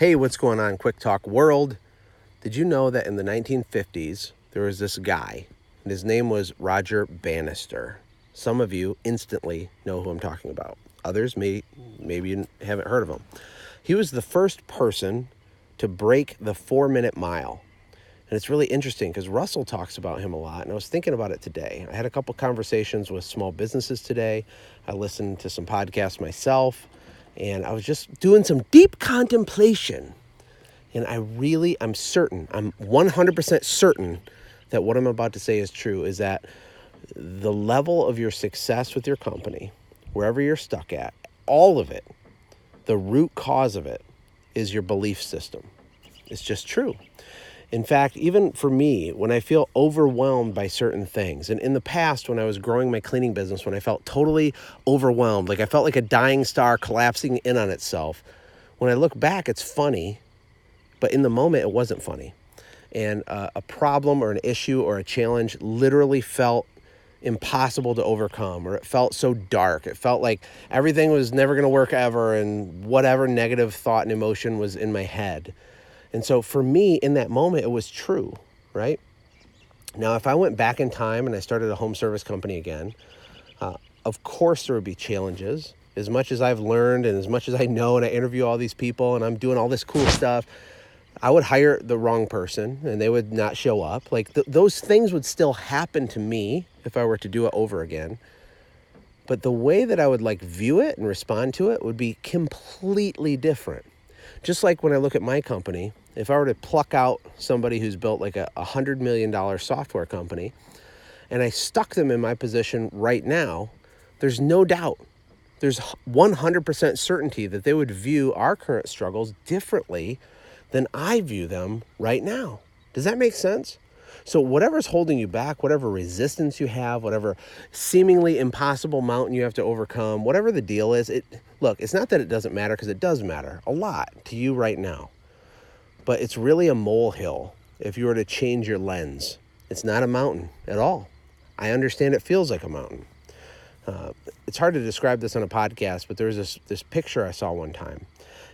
Hey, what's going on, Quick Talk World? Did you know that in the 1950s, there was this guy, and his name was Roger Bannister? Some of you instantly know who I'm talking about. Others maybe you haven't heard of him. He was the first person to break the 4-minute mile. And it's really interesting because Russell talks about him a lot, and I was thinking about it today. I had a couple conversations with small businesses today. I listened to some podcasts myself, and I was just doing some deep contemplation. And I'm 100% certain that what I'm about to say is true, is that the level of your success with your company, wherever you're stuck at, all of it, the root cause of it is your belief system. It's just true. In fact, even for me, when I feel overwhelmed by certain things, and in the past when I was growing my cleaning business, when I felt totally overwhelmed, like I felt like a dying star collapsing in on itself, when I look back, it's funny, but in the moment, it wasn't funny. And a problem or an issue or a challenge literally felt impossible to overcome, or it felt so dark. It felt like everything was never going to work ever, and whatever negative thought and emotion was in my head. And so for me, in that moment, it was true, right? Now, if I went back in time and I started a home service company again, of course there would be challenges. As much as I've learned and as much as I know, and I interview all these people and I'm doing all this cool stuff, I would hire the wrong person and they would not show up. Like those things would still happen to me if I were to do it over again. But the way that I would view it and respond to it would be completely different. Just like when I look at my company, if I were to pluck out somebody who's built like a $100 million software company and I stuck them in my position right now, there's no doubt, there's 100% certainty that they would view our current struggles differently than I view them right now. Does that make sense? So whatever's holding you back, whatever resistance you have, whatever seemingly impossible mountain you have to overcome, whatever the deal is, it's not that it doesn't matter, because it does matter a lot to you right now. But it's really a molehill if you were to change your lens. It's not a mountain at all. I understand it feels like a mountain. It's hard to describe this on a podcast, but there was this picture I saw one time.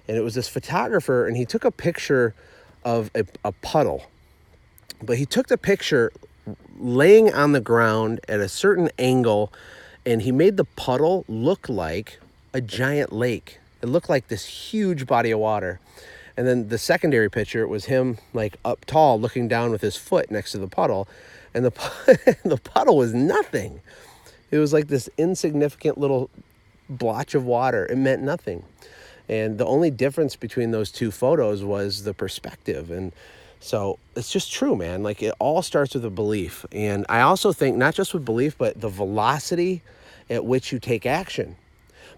And it was this photographer, and he took a picture of a puddle. But he took the picture laying on the ground at a certain angle, and he made the puddle look like a giant lake. It looked like this huge body of water. And then the secondary picture was him up tall looking down with his foot next to the puddle. And the puddle was nothing. It was like this insignificant little blotch of water. It meant nothing. And the only difference between those two photos was the perspective. And so it's just true, man. It all starts with a belief. And I also think not just with belief, but the velocity at which you take action.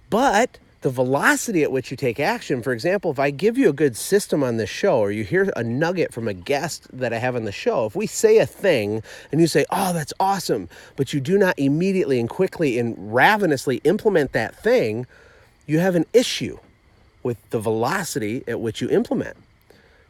But the velocity at which you take action, for example, if I give you a good system on this show, or you hear a nugget from a guest that I have on the show, if we say a thing and you say, oh, that's awesome, but you do not immediately and quickly and ravenously implement that thing, you have an issue with the velocity at which you implement.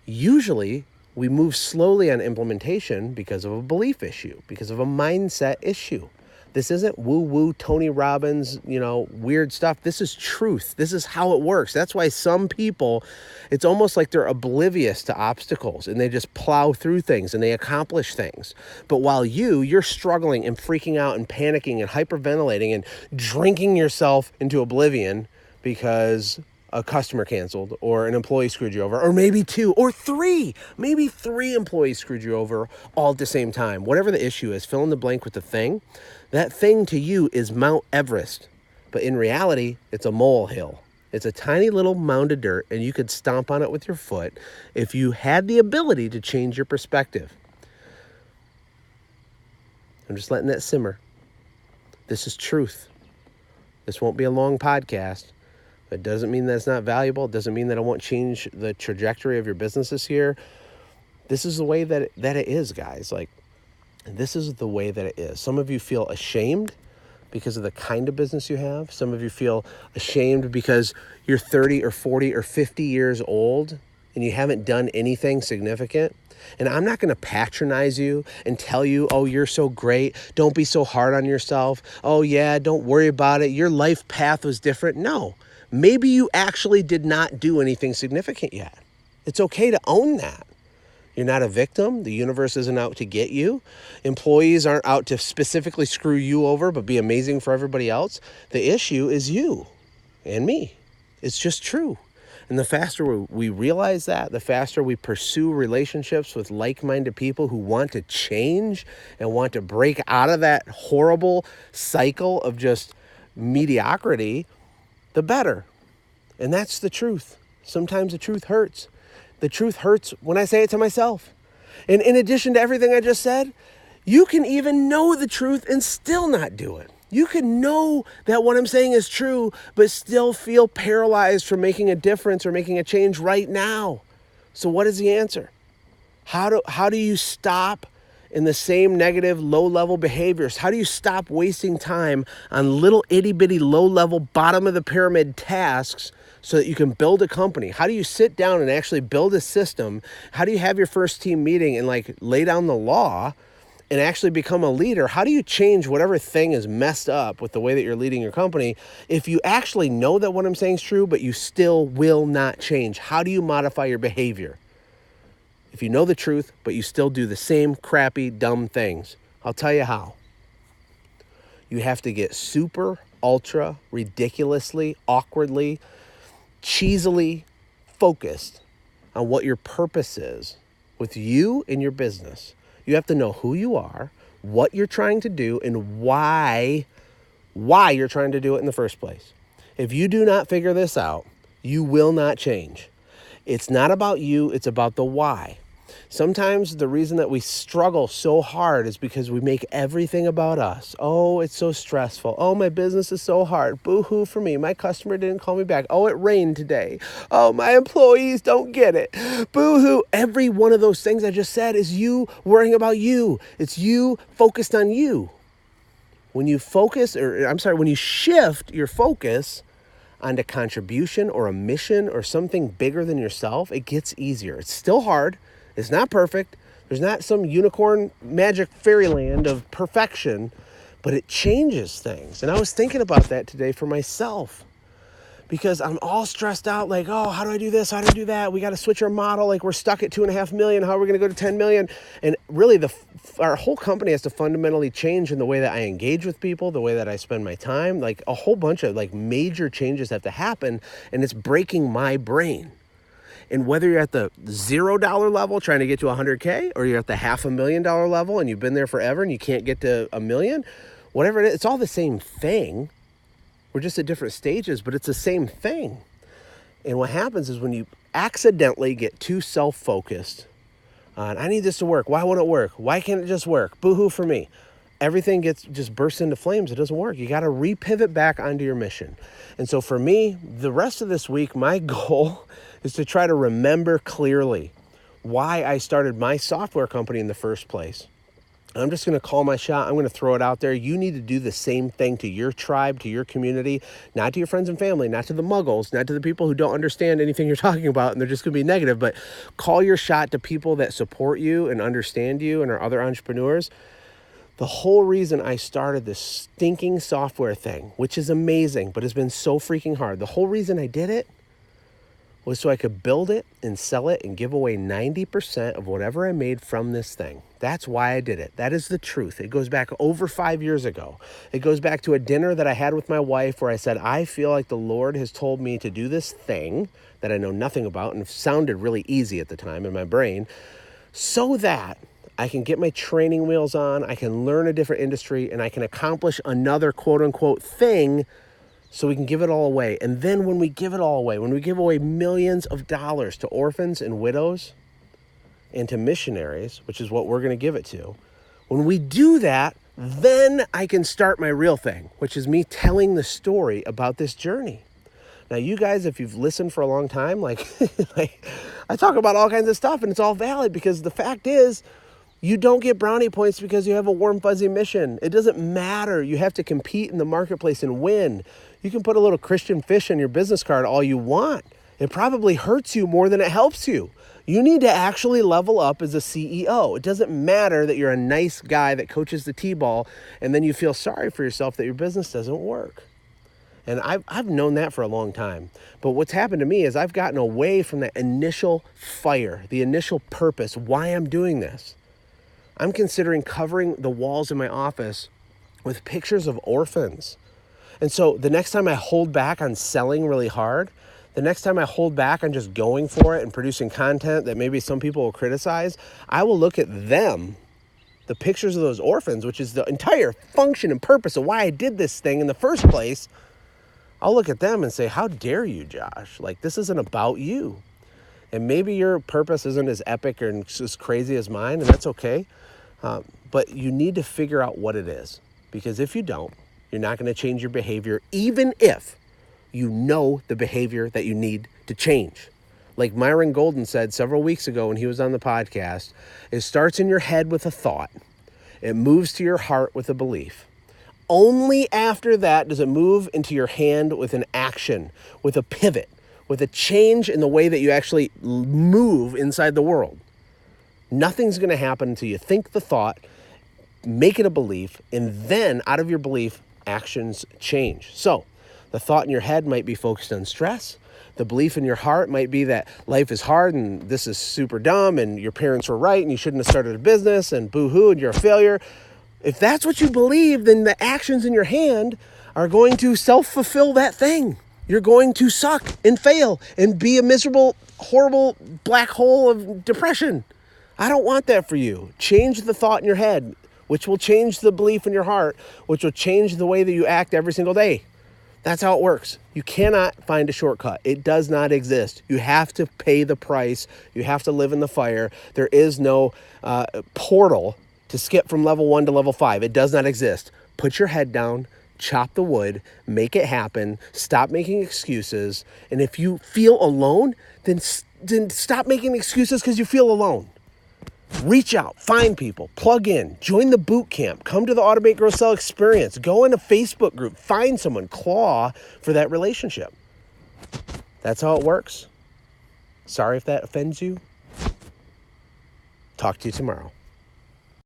Usually, we move slowly on implementation because of a belief issue, because of a mindset issue. This isn't woo-woo Tony Robbins, weird stuff. This is truth. This is how it works. That's why some people, it's almost like they're oblivious to obstacles and they just plow through things and they accomplish things. But while you're struggling and freaking out and panicking and hyperventilating and drinking yourself into oblivion because a customer canceled or an employee screwed you over, or maybe 2 or 3, maybe 3 employees screwed you over all at the same time. Whatever the issue is, fill in the blank with the thing. That thing to you is Mount Everest, but in reality, it's a molehill. It's a tiny little mound of dirt, and you could stomp on it with your foot if you had the ability to change your perspective. I'm just letting that simmer. This is truth. This won't be a long podcast. It doesn't mean that it's not valuable. It doesn't mean that I won't change the trajectory of your business this year. This is the way that it is, guys. This is the way that it is. Some of you feel ashamed because of the kind of business you have. Some of you feel ashamed because you're 30 or 40 or 50 years old and you haven't done anything significant. And I'm not going to patronize you and tell you, oh, you're so great. Don't be so hard on yourself. Oh, yeah, don't worry about it. Your life path was different. No. Maybe you actually did not do anything significant yet. It's okay to own that. You're not a victim. The universe isn't out to get you. Employees aren't out to specifically screw you over, but be amazing for everybody else. The issue is you and me. It's just true. And the faster we realize that, the faster we pursue relationships with like-minded people who want to change and want to break out of that horrible cycle of just mediocrity, the better. And that's the truth. Sometimes the truth hurts. The truth hurts when I say it to myself. And in addition to everything I just said, you can even know the truth and still not do it. You can know that what I'm saying is true, but still feel paralyzed from making a difference or making a change right now. So what is the answer? How do you stop in the same negative, low-level behaviors? How do you stop wasting time on little itty-bitty, low-level, bottom-of-the-pyramid tasks so that you can build a company? How do you sit down and actually build a system? How do you have your first team meeting and lay down the law and actually become a leader? How do you change whatever thing is messed up with the way that you're leading your company if you actually know that what I'm saying is true, but you still will not change? How do you modify your behavior? If you know the truth, but you still do the same crappy, dumb things, I'll tell you how. You have to get super, ultra, ridiculously, awkwardly, cheesily focused on what your purpose is with you and your business. You have to know who you are, what you're trying to do, and why you're trying to do it in the first place. If you do not figure this out, you will not change. It's not about you, it's about the why. Sometimes the reason that we struggle so hard is because we make everything about us. Oh, it's so stressful. Oh, my business is so hard. Boo-hoo for me. My customer didn't call me back. Oh, it rained today. Oh, my employees don't get it. Boo-hoo. Every one of those things I just said is you worrying about you. It's you focused on you. When you shift your focus onto contribution or a mission or something bigger than yourself, it gets easier. It's still hard. It's not perfect. There's not some unicorn magic fairyland of perfection, but it changes things. And I was thinking about that today for myself because I'm all stressed out like, oh, how do I do this? How do I do that? We got to switch our model. Like we're stuck at 2.5 million. How are we going to go to 10 million? And really our whole company has to fundamentally change in the way that I engage with people, the way that I spend my time. Like a whole bunch of major changes have to happen, and it's breaking my brain. And whether you're at the $0 level trying to get to 100K or you're at the $500,000 level and you've been there forever and you can't get to 1 million, whatever it is, it's all the same thing. We're just at different stages, but it's the same thing. And what happens is when you accidentally get too self-focused on, I need this to work. Why won't it work? Why can't it just work? Boo-hoo for me. Everything just bursts into flames. It doesn't work. You got to repivot back onto your mission. And so for me, the rest of this week, my goal is to try to remember clearly why I started my software company in the first place. I'm just going to call my shot. I'm going to throw it out there. You need to do the same thing to your tribe, to your community, not to your friends and family, not to the muggles, not to the people who don't understand anything you're talking about and they're just going to be negative, but call your shot to people that support you and understand you and are other entrepreneurs. The whole reason I started this stinking software thing, which is amazing, but has been so freaking hard. The whole reason I did it was so I could build it and sell it and give away 90% of whatever I made from this thing. That's why I did it. That is the truth. It goes back over 5 years ago. It goes back to a dinner that I had with my wife where I said, I feel like the Lord has told me to do this thing that I know nothing about and it sounded really easy at the time in my brain so that I can get my training wheels on, I can learn a different industry, and I can accomplish another quote-unquote thing so we can give it all away. And then when we give it all away, when we give away millions of dollars to orphans and widows and to missionaries, which is what we're going to give it to, when we do that, then I can start my real thing, which is me telling the story about this journey. Now, you guys, if you've listened for a long time, like I talk about all kinds of stuff, and it's all valid because the fact is, you don't get brownie points because you have a warm, fuzzy mission. It doesn't matter. You have to compete in the marketplace and win. You can put a little Christian fish on your business card all you want. It probably hurts you more than it helps you. You need to actually level up as a CEO. It doesn't matter that you're a nice guy that coaches the T-ball and then you feel sorry for yourself that your business doesn't work. And I've known that for a long time. But what's happened to me is I've gotten away from that initial fire, the initial purpose, why I'm doing this. I'm considering covering the walls in my office with pictures of orphans. And so the next time I hold back on selling really hard, the next time I hold back on just going for it and producing content that maybe some people will criticize, I will look at them, the pictures of those orphans, which is the entire function and purpose of why I did this thing in the first place. I'll look at them and say, how dare you, Josh? Like, this isn't about you. And maybe your purpose isn't as epic or as crazy as mine, and that's okay. But you need to figure out what it is. Because if you don't, you're not going to change your behavior, even if you know the behavior that you need to change. Like Myron Golden said several weeks ago when he was on the podcast, it starts in your head with a thought. It moves to your heart with a belief. Only after that does it move into your hand with an action, with a pivot, with a change in the way that you actually move inside the world. Nothing's going to happen until you think the thought, make it a belief, and then out of your belief, actions change. So the thought in your head might be focused on stress. The belief in your heart might be that life is hard and this is super dumb and your parents were right and you shouldn't have started a business and boo-hoo and you're a failure. If that's what you believe, then the actions in your hand are going to self-fulfill that thing. You're going to suck and fail and be a miserable, horrible black hole of depression. I don't want that for you. Change the thought in your head, which will change the belief in your heart, which will change the way that you act every single day. That's how it works. You cannot find a shortcut. It does not exist. You have to pay the price. You have to live in the fire. There is no portal to skip from level 1 to level 5. It does not exist. Put your head down, chop the wood, make it happen, stop making excuses. And if you feel alone, then stop making excuses because you feel alone. Reach out, find people, plug in, join the boot camp, come to the Automate, Grow, Sell experience, go in a Facebook group, find someone, claw for that relationship. That's how it works. Sorry if that offends you. Talk to you tomorrow.